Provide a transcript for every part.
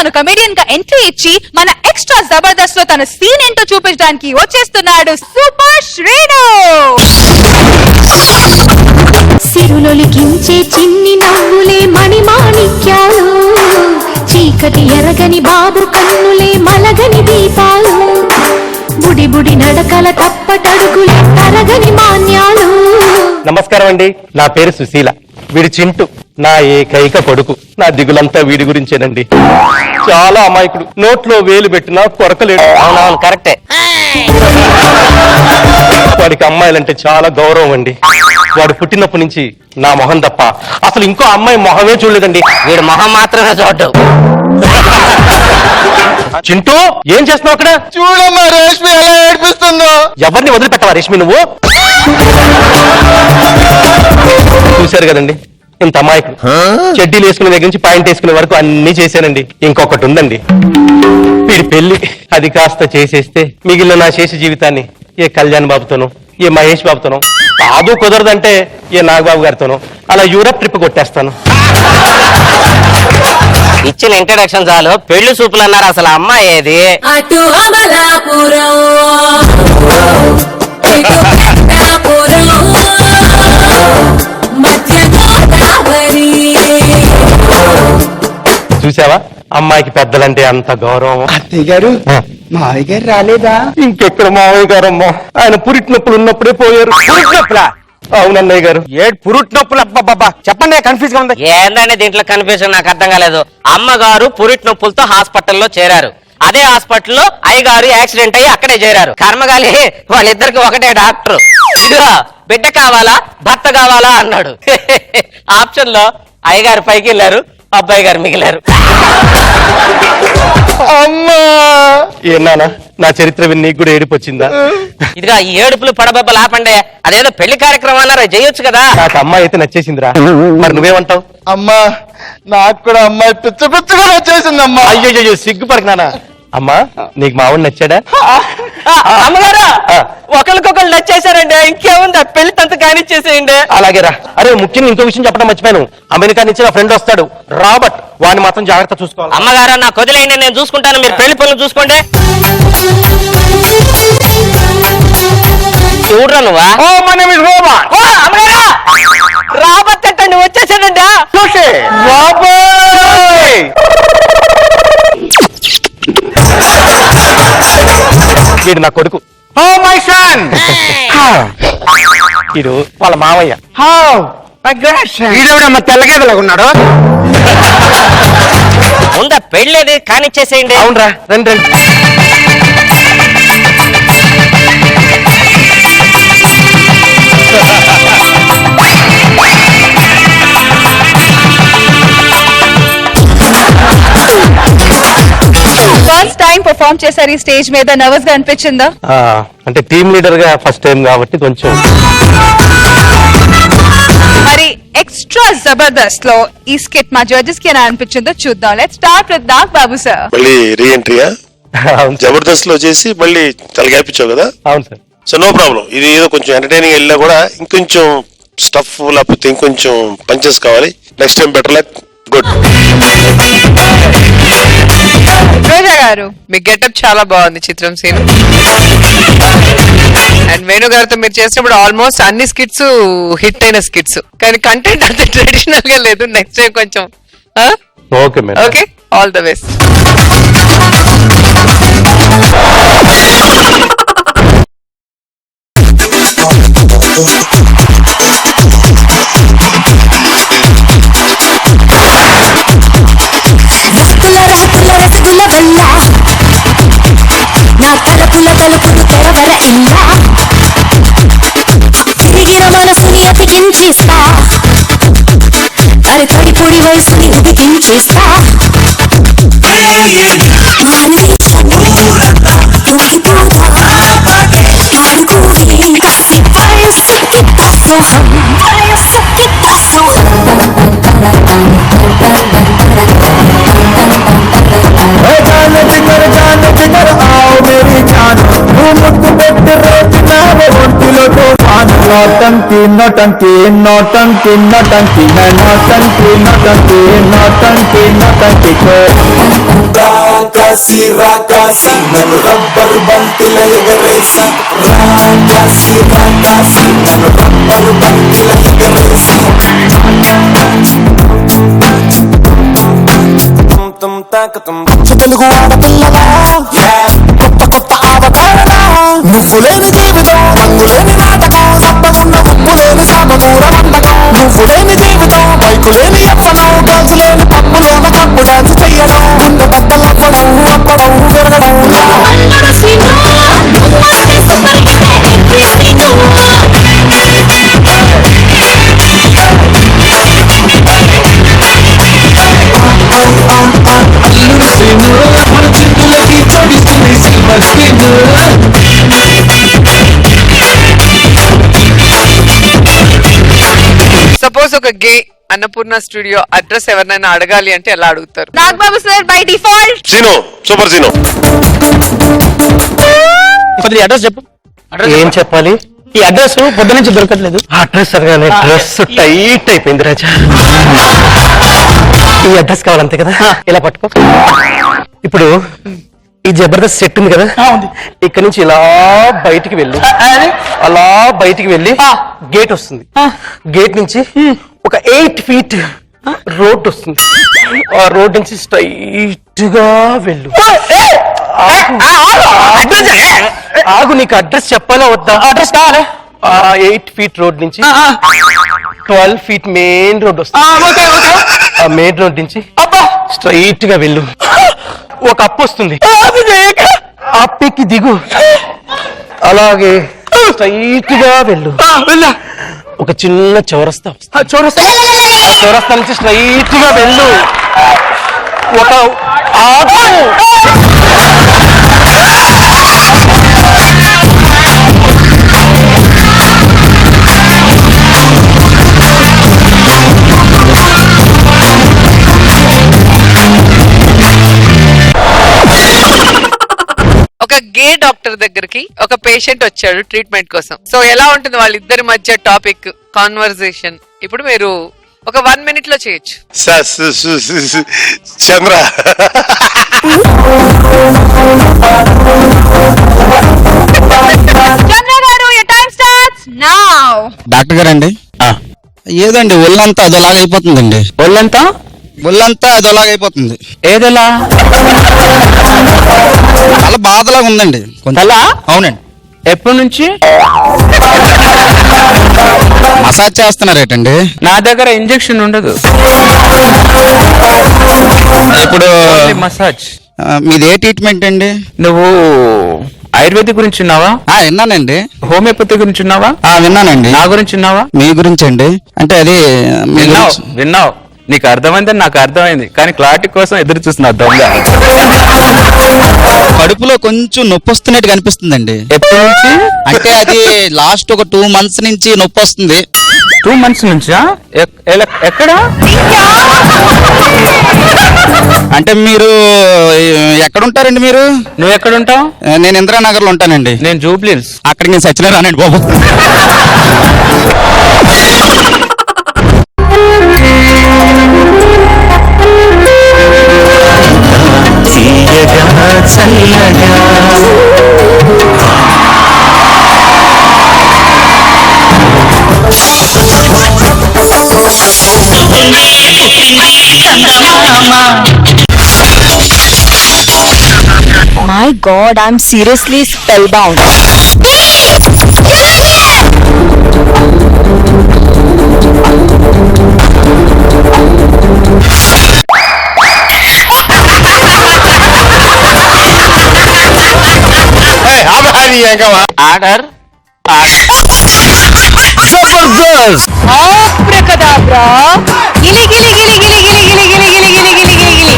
తను కమెడియన్ గా ఎంట్రీ ఇచ్చి మన ఎక్స్ట్రా జబర్దస్త్ లో తన సీన్ ఏంటో చూపించడానికి వచ్చేస్తున్నాడు సూపర్ శ్రీను. సిరులొలికించే చిన్ని నవ్వులే మణిమాణిక్యాలు, చీకటి ఎరగని బాబు కన్నులే మలగని దీపాలు, బుడి బుడి నడకల తప్పటడుగులే తరగని మాన్యాలు. నమస్కారం అండి, నా పేరు సుశీల. వీడి చింటూ నా ఏకైక కొడుకు. నా దిగులంతా వీడి గురించేనండి. చాలా అమాయకుడు, నోట్లో వేలు పెట్టినా కొరకలేడు. అవునవును కరెక్టే. వాడికి అమ్మాయిలంటే చాలా గౌరవం అండి. వాడు పుట్టినప్పటి నుంచి నా మొహం తప్ప అసలు ఇంకో అమ్మాయి మొహమే చూడలేదండి. వీడు మొహం మాత్రమే చూడ్డు. చింటూ ఏం చేస్తున్నావు అక్కడ? చూడమ్మా రేష్మి ఎలా ఏడిపిస్తుందో. ఎవరిని వదిలిపెట్టవా రేష్మి నువ్వు? చూశారు కదండి ఇంత అమాయకుడు. చెడ్డీలు వేసుకునే దగ్గర నుంచి పాయింట్ వేసుకునే వరకు అన్ని చేశానండి. ఇంకొకటి ఉందండి, వీడి పెళ్లి. అది కాస్త చేసేస్తే మిగిలిన నా శేష జీవితాన్ని ఏ కళ్యాణ్ బాబుతోనో ఏ మహేష్ బాబుతోనో, కాదు కుదరదంటే ఏ నాగబాబు గారితోనో అలా యూరప్ ట్రిప్ కొట్టేస్తాను. ఇచ్చిన ఇంట్రడక్షన్ చాలు, పెళ్లి సూపులు అన్నారు. అసలు అమ్మాయి ఏది? అటు అమలాపురం, ఇటు పెద్దాపురం, మధ్య గోదావరి. చూసావా అమ్మాయికి పెద్దలంటే అంత గౌరవం. అత్తయ్య గారు మావయ్య గారు రాలేదా? ఇంకెక్కడ మావయ్య గారమ్మా, ఆయన పురిటినొప్పులు ఉన్నప్పుడే పోయారు. పురుట్నొప్పులా? అవునన్నయ్య గారు. ఏడు పురుట్నొప్పులు? అబ్బా చెప్పండి, కన్ఫ్యూజ్ గా ఉంది. ఏందంటే దీంట్లో కన్ఫ్యూజన్ నాకు అర్థం కాలేదు. అమ్మగారు పురిటి నొప్పులతో హాస్పిటల్లో చేరారు. అదే హాస్పిటల్లో అయ్యగారు యాక్సిడెంట్ అయ్యి అక్కడే చేరారు. కర్మగాలి వాళ్ళిద్దరికి ఒకటే డాక్టర్. ఇదిగో బిడ్డ కావాలా భర్త కావాలా అన్నాడు. ఆప్షన్ లో అయ్యగారు పైకి వెళ్ళారు, అబ్బాయి గారు మిగిలారు. అమ్మా ఏనానా, నా చరిత్ర విని నీకు కూడా ఏడుపు వచ్చిందా? ఇదిగా ఈ ఏడుపులు పడబబ్బలు ఆపండి. అదేదో పెళ్లి కార్యక్రమం అన్నారా, చేయొచ్చు కదా. నాకు అమ్మాయి అయితే నచ్చేసిందిరా. మరి నువ్వేమంటావు? అమ్మా నాకు కూడా అమ్మాయి పిచ్చ పిచ్చగా వచ్చేసిందమ్మా. అయ్యో సిగ్గుపడకనా. అమ్మా నీకు మావాడు నచ్చాడా? అమ్మగారా ఒకరికొకరు నచ్చేసారండి, ఇంకేముంది పెళ్లి తంత కానిచ్చేసేయండి. అలాగేరా. అరే ముఖ్యంగా ఇంకో విషయం చెప్పడం మర్చిపోయాను. అమెరికా నుంచి నా ఫ్రెండ్ వస్తాడు రాబర్ట్, వాడిని మాత్రం జాగ్రత్త చూసుకోవాలి. అమ్మగారా నాకు వదిలేయండి, నేను చూసుకుంటాను, మీరు పెళ్లి పనులు చూసుకోండి. చూడరా నువ్వా? అమ్మగారా రాబర్ట్ అంటే వచ్చేసాడండి. వీడు నా కొడుకు. వీడు వాళ్ళ మావయ్య. వీడెవడమ్మా తెల్లగేదలాగా ఉన్నాడు? ఉందా పెళ్ళేది కానిచ్చేసేయండి. అవునరా, రండి రండి. ఫస్ట్ టైం పర్ఫార్మ్ చేశారు ఈ స్టేజ్ మీద, నర్వస్ గా అనిపించిందా? అంటే టీమ్ లీడర్ గా ఫస్ట్ టైం కాబట్టి కొంచెం. మరి ఎక్స్ట్రా జబర్దస్త్ లో ఈ స్కిట్ మా జడ్జెస్ కి ఎలా అనిపించిందో చూద్దాం. Let's start with Nag Babu sir. మళ్ళీ రీ ఎంట్రీయా? అవును సార్. జబర్దస్త్ లో చేసి మళ్ళీ చాలా గ్యాప్ ఇచ్చావు కదా. అవును సార్. So no problem. ఇది ఏదో కొంచెం ఎంటర్టైనింగ్ వెళ్ళినా కూడా ఇంకొంచెం స్టఫ్ లేకపోతే ఇంకొంచెం పంచెస్ కావాలి. Next time better luck. Good. Roja గారు మీ గెటప్ చాలా బాగుంది చిత్రం సీన్. అండ్ వేణు గారితో మీరు చేసినప్పుడు ఆల్మోస్ట్ అన్ని స్కిట్స్ హిట్ అయిన స్కిట్స్, కానీ కంటెంట్ అంత ట్రెడిషనల్ గా లేదు. నెక్స్ట్ టైం కొంచెం okay madam. Okay, all the best. నా తలపుల తలుపులు తెరవర ఇల్లా, తిరిగిన మనసుని అతికించేస్తా, అరే తడి పొడి వయసుని ఉడికించేస్తా. ఒంటిలో నోటంకి నోటంకి నోటంకి నోటంకి నోటంకి నోటంకి నోటంకి నోటంకి రాకాసి రాకాసి నన్ను రబ్బరు బంతిల ఎగరేసి రాకాసి రాకాసి నన్ను రబ్బరు బంతిల ఎగరేసి తెలుగు ఆడపిల్లలా కొత్త కొత్త ఆవకారణ నువ్వు లేని జీవితం రంగు లేని నాటకం సప్పగున్న ఉప్పు లేని సామకూర వంటకం నువ్వు లేని జీవితం బైకు లేని అప్పడం గాజు లేని పప్పులోన కప్పు డాన్స్ చెయ్యడం గుండె బట్టలు అవ్వడం అప్పడం విరగడం సపోజ్ ఒక గే అన్నపూర్ణ స్టూడియో అడ్రస్ ఎవరినైనా అడగాలి అంటే ఎలా అడుగుతారు? నాగబాబు సార్ బై డిఫాల్ట్ జీనో సూపర్ జీనో. కొద్దిగా అడ్రస్ చెప్పు. ఏం చెప్పాలి? ఈ అడ్రస్ పొద్దు నుంచి దొరకట్లేదు. అడ్రస్ అనగానే డ్రెస్ టైట్ అయిపోయింది రాజా. ఈ అడ్రస్ కావాలంతే కదా, ఇలా పట్టుకో. ఇప్పుడు ఈ జబర్దస్త్ సెట్ ఉంది కదా, ఇక్కడ నుంచి ఇలా బయటికి వెళ్ళి అలా బయటికి వెళ్ళి గేట్ వస్తుంది. గేట్ నుంచి ఒక 8 feet రోడ్ వస్తుంది. ఆ రోడ్ నుంచి స్ట్రైట్ గా వెళ్ళు. ఆగు, నీకు అడ్రస్ చెప్పాలా వద్దా? అడ్రస్ కావాలి. 8 feet రోడ్ నుంచి 12 feet మెయిన్ రోడ్ వస్తుంది. ఆ మెయిన్ రోడ్ నుంచి స్ట్రైట్ గా వెళ్ళు. ఒక అప్పు వస్తుంది, అప్పెక్కి దిగు. అలాగే స్ట్రైట్ గా వెళ్ళు. ఒక చిన్న చౌరస్తా వస్తుంది. ఆ చౌరస్తా నుంచి స్ట్రైట్ గా వెళ్ళు. ఒక ఆగు. ఒక గే డాక్టర్ దగ్గరికి ఒక పేషెంట్ వచ్చాడు ట్రీట్మెంట్ కోసం. సో ఎలా ఉంటుంది వాళ్ళిద్దరి మధ్య టాపిక్ కాన్వర్సేషన్? ఇప్పుడు మీరు ఒక 1 minute లో చేయొచ్చు. చంద్ర చంద్ర గారు your time starts now. Doctor గారండి, ఏదండి ఒళ్ళంతా అదోలాగైపోతుందండి. ఒళ్ళంతా అదోలాగైపోతుంది. ఏదలా? చాలా బాధలాగా ఉందండి. అలా? అవునండి. ఎప్పటి నుంచి? మసాజ్ చేస్తున్నారేటండి? నా దగ్గర ఇంజెక్షన్ ఉండదు, ఇప్పుడు మసాజ్. మీది ఏ ట్రీట్మెంట్ అండి? నువ్వు ఆయుర్వేదిక్ గురించి ఉన్నావా? విన్నానండి. హోమియోపతి గురించి ఉన్నావా? విన్నానండి. నా గురించి ఉన్నావా? మీ గురించి అండి. అంటే అది విన్నావు. నీకు అర్థమైందని నాకు అర్థమైంది, కానీ క్లారిటీ కోసం ఎదురు చూస్తున్నా. దొంగ కడుపులో కొంచెం నొప్పి వస్తున్నట్టు కనిపిస్తుందండి. ఎప్పటి నుంచి? అంటే అది లాస్ట్ ఒక 2 months నుంచి నొప్పి వస్తుంది. 2 months నుంచా? ఎక్కడ? అంటే మీరు ఎక్కడ ఉంటారండి? మీరు నువ్వు ఎక్కడ ఉంటావు? నేను ఇంద్రానగర్ లో ఉంటానండి. నేను జూబ్లీహిల్స్. అక్కడికి నేను సచిన రానండి బాబు. My God, I'm seriously spellbound. Order. Abracadabra. Gili gili gili gili gili gili gili gili gili gili gili gili.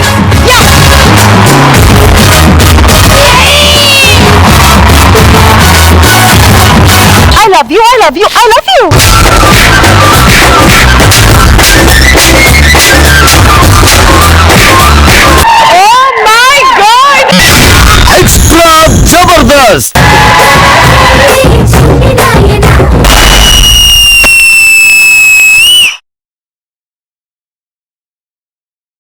I love you. I love you. I love